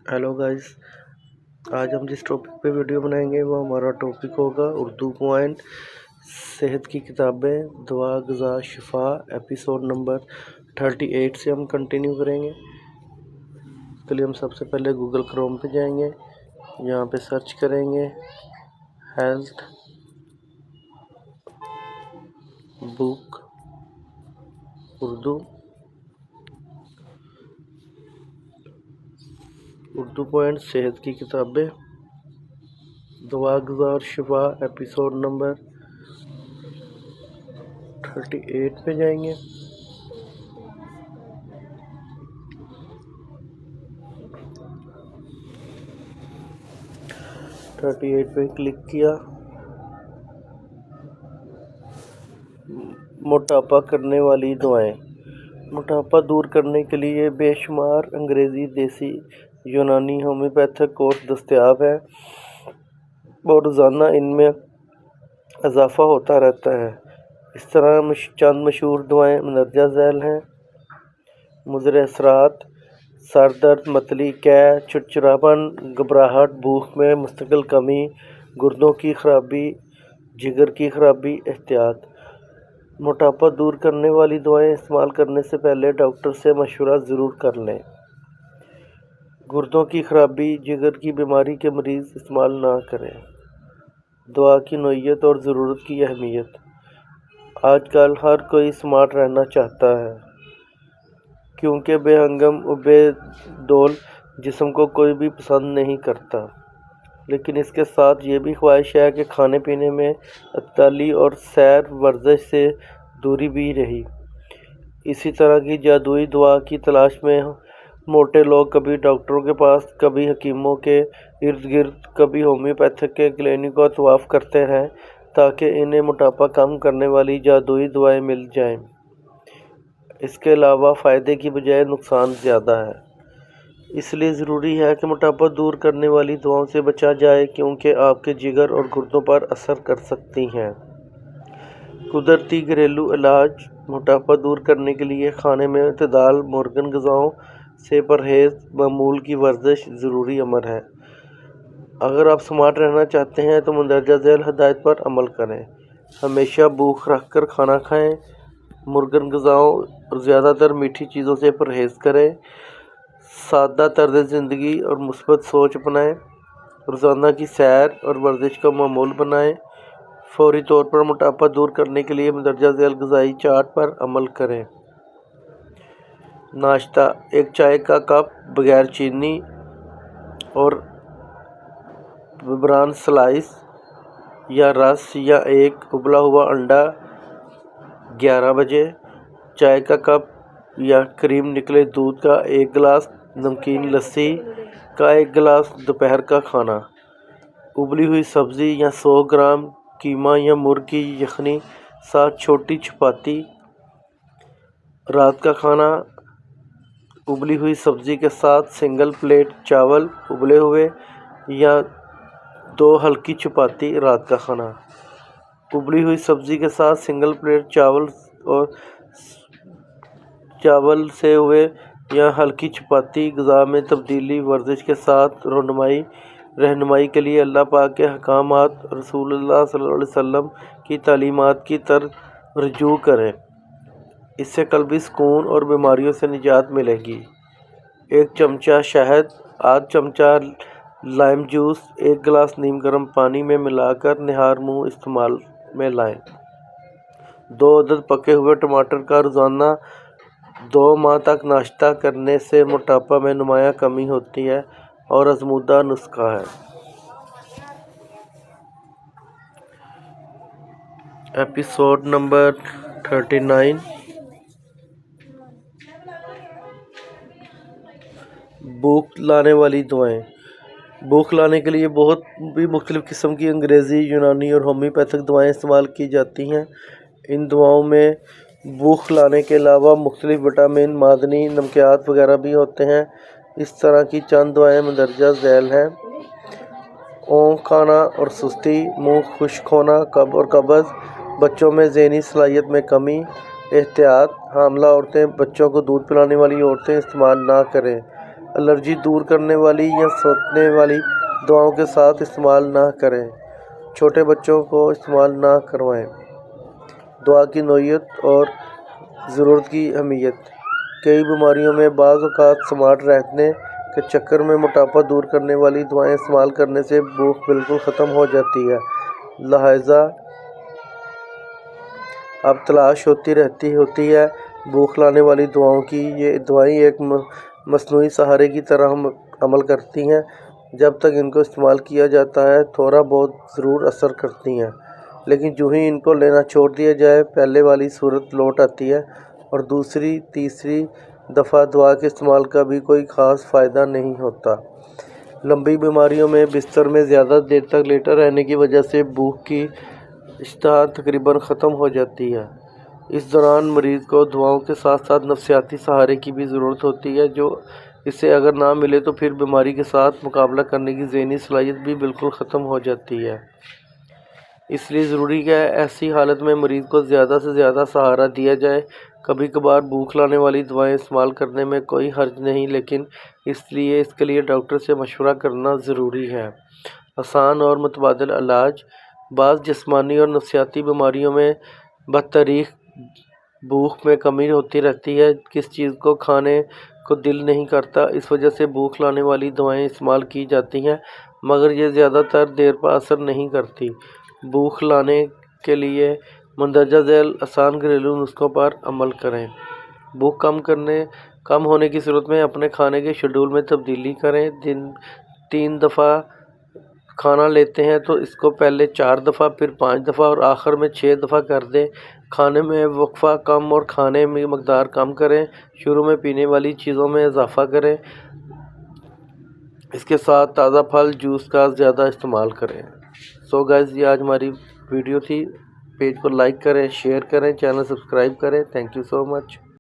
Hello guys. आज हम जिस टॉपिक पे वीडियो बनाएंगे वो हमारा टॉपिक होगा उर्दू पॉइंट सेहत की किताबें दवा ग़िज़ा शिफा एपिसोड नंबर 38 से हम कंटिन्यू करेंगे। इसके लिए हम सबसे पहले गूगल क्रोम पे जाएंगे, यहाँ पे सर्च करेंगे हेल्थ बुक उर्दू पॉइंट सेहत की किताबें दवा ग़िज़ा और शिफा एपिसोड नंबर 38 पे जाएंगे। पे क्लिक किया। मोटापा करने वाली दवाएं। मोटापा दूर करने के लिए बेशुमार अंग्रेज़ी, देसी, यूनानी, होम्योपैथिक कोर्स दस्तयाब हैं और रोज़ाना इनमें इजाफ़ा होता रहता है। इस तरह चंद मशहूर दवाएं मंदरजा झैल हैं। मुज़र असरात: सर दर्द, मतली, कै, चिड़चिड़ापन, घबराहट, भूख में मुस्तकिल कमी, गुर्दों की खराबी, जिगर की खराबी। एहतियात: मोटापा दूर करने वाली दवाएं इस्तेमाल करने से पहले डॉक्टर से मशवरा ज़रूर कर लें। गुर्दों की खराबी, जिगर की बीमारी के मरीज़ इस्तेमाल ना करें। दवा की नौइयत और ज़रूरत की अहमियत। आजकल हर कोई स्मार्ट रहना चाहता है, क्योंकि बेहंगम व बेदौल जिस्म को कोई भी पसंद नहीं करता, लेकिन इसके साथ ये भी ख्वाहिश है कि खाने पीने में अतदली और सैर वर्जिश से दूरी भी रही। इसी तरह की जादुई दवा की तलाश में मोटे लोग कभी डॉक्टरों के पास, कभी हकीमों के इर्द गिर्द, कभी होम्योपैथिक के क्लिनिक का तवाफ़ करते हैं ताकि इन्हें मोटापा कम करने वाली जादुई दवाएं मिल जाएं। इसके अलावा फ़ायदे की बजाय नुकसान ज़्यादा है, इसलिए ज़रूरी है कि मोटापा दूर करने वाली दवाओं से बचा जाए, क्योंकि आपके जिगर और गुर्दों पर असर कर सकती हैं। कुदरती घरेलू इलाज। मोटापा दूर करने के लिए खाने में इतदाल, मुर्गन ग़िज़ाओं से परहेज़, मामूल की वर्जिश ज़रूरी अमर है। अगर आप स्मार्ट रहना चाहते हैं तो मंदरजा झैल हदायत पर अमल करें। हमेशा भूख रख कर खाना खाएं, मुर्गन ग़िज़ाओं और ज़्यादातर मीठी चीज़ों से परहेज़ करें, सादा तर्ज़ ज़िंदगी और मुस्बत सोच अपनाएं, रोज़ाना की सैर और वर्जिश का मामूल बनाएं। फौरी तौर पर मोटापा दूर करने के लिए मंदरजा झैल ग़िज़ाई चार्ट पर अमल करें। नाश्ता: एक चाय का कप बगैर चीनी और ब्राउन स्लाइस या रस या एक उबला हुआ अंडा 11 बजे। चाय का कप या क्रीम निकले दूध का 1 गिलास, नमकीन लस्सी का 1 गिलास। दोपहर का खाना: उबली हुई सब्ज़ी या 100 ग्राम कीमा या मुर्ग की यखनी, साथ छोटी चपाती। रात का खाना: उबली हुई सब्ज़ी के साथ सिंगल प्लेट चावल उबले हुए या 2 हल्की चपाती। रात का खाना: उबली हुई सब्ज़ी के साथ सिंगल प्लेट चावल और चावल से हुए या हल्की चपाती। ग़िज़ा में तब्दीली: वर्जिश के साथ रहनुमाई के लिए अल्लाह पाक के अहकामात, रसूलुल्लाह सल्लल्लाहु अलैहि वसल्लम की तालीमात की तरफ रुजू करें। इससे क़ल्बी सुकून और बीमारियों से निजात मिलेगी। 1 चमचा शहद, आधा चमचा लाइम जूस, 1 गिलास नीम गर्म पानी में मिलाकर निहार मुँह इस्तेमाल में लाएं। 2 अदद पके हुए टमाटर का रोज़ाना 2 माह तक नाश्ता करने से मोटापा में नुमायाँ कमी होती है और आज़मूदा नुस्खा है। Episode number 39। भूख लाने वाली दवाएं। भूख लाने के लिए बहुत भी मुख्तलिफ़ किस्म की अंग्रेज़ी, यूनानी और होम्योपैथिक दवाएं इस्तेमाल की जाती हैं। इन दवाओं में भूख लाने के अलावा मुख्तलिफ़ विटामिन, मादनी, नमकियात वगैरह भी होते हैं। इस तरह की चंद दवाएं मंदरजा झैल हैं। ऊँघ आना और सुस्ती, मुँह खुश्क होना, कब्ज़ और कब्ज़, बच्चों में ज़हनी सलाहियत में कमी। एहतियात: हामला औरतें, बच्चों को दूध पिलाने वाली औरतें इस्तेमाल ना करें। الرجی دور کرنے والی یا سوکھنے والی دواؤں کے ساتھ استعمال نہ کریں۔ چھوٹے بچوں کو استعمال نہ کروائیں۔ دوا کی نوعیت اور ضرورت کی اہمیت۔ کئی بیماریوں میں بعض اوقات سمارٹ رہنے کے چکر میں موٹاپا دور کرنے والی دوائیں استعمال کرنے سے بھوک بالکل ختم ہو جاتی ہے، لہٰذا اب تلاش ہوتی ہے بھوک لانے والی دواؤں کی۔ یہ دوائیں ایک مصنوعی سہارے کی طرح عمل کرتی ہیں۔ جب تک ان کو استعمال کیا جاتا ہے تھوڑا بہت ضرور اثر کرتی ہیں، لیکن جو ہی ان کو لینا چھوڑ دیا جائے پہلے والی صورت لوٹ آتی ہے اور دوسری تیسری دفعہ دوا کے استعمال کا بھی کوئی خاص فائدہ نہیں ہوتا۔ لمبی بیماریوں میں بستر میں زیادہ دیر تک لیٹا رہنے کی وجہ سے بھوک کی اشتہا تقریباً ختم ہو جاتی ہے۔ اس دوران مریض کو دواؤں کے ساتھ ساتھ نفسیاتی سہارے کی بھی ضرورت ہوتی ہے، جو اسے اگر نہ ملے تو پھر بیماری کے ساتھ مقابلہ کرنے کی ذہنی صلاحیت بھی بالکل ختم ہو جاتی ہے۔ اس لیے ضروری ہے ایسی حالت میں مریض کو زیادہ سے زیادہ سہارا دیا جائے۔ کبھی کبھار بھوک لانے والی دوائیں استعمال کرنے میں کوئی حرج نہیں، لیکن اس کے لیے ڈاکٹر سے مشورہ کرنا ضروری ہے۔ آسان اور متبادل علاج۔ بعض جسمانی اور نفسیاتی بیماریوں میں بتدریج بھوک میں کمی ہوتی رہتی ہے۔ کسی چیز کو کھانے کو دل نہیں کرتا، اس وجہ سے بھوک لانے والی دوائیں استعمال کی جاتی ہیں، مگر یہ زیادہ تر دیر پر اثر نہیں کرتی۔ بھوک لانے کے لیے مندرجہ ذیل آسان گھریلو نسخوں پر عمل کریں۔ بھوک کم ہونے کی صورت میں اپنے کھانے کے شیڈول میں تبدیلی کریں۔ دن 3 دفعہ کھانا لیتے ہیں تو اس کو پہلے 4 دفعہ، پھر 5 دفعہ اور آخر میں 6 دفعہ کر دیں۔ کھانے میں وقفہ کم اور کھانے کی مقدار کم کریں۔ شروع میں پینے والی چیزوں میں اضافہ کریں۔ اس کے ساتھ تازہ پھل جوس کا زیادہ استعمال کریں۔ گائز، یہ آج ہماری ویڈیو تھی۔ پیج کو لائک کریں، شیئر کریں، چینل سبسکرائب کریں۔ Thank you so much.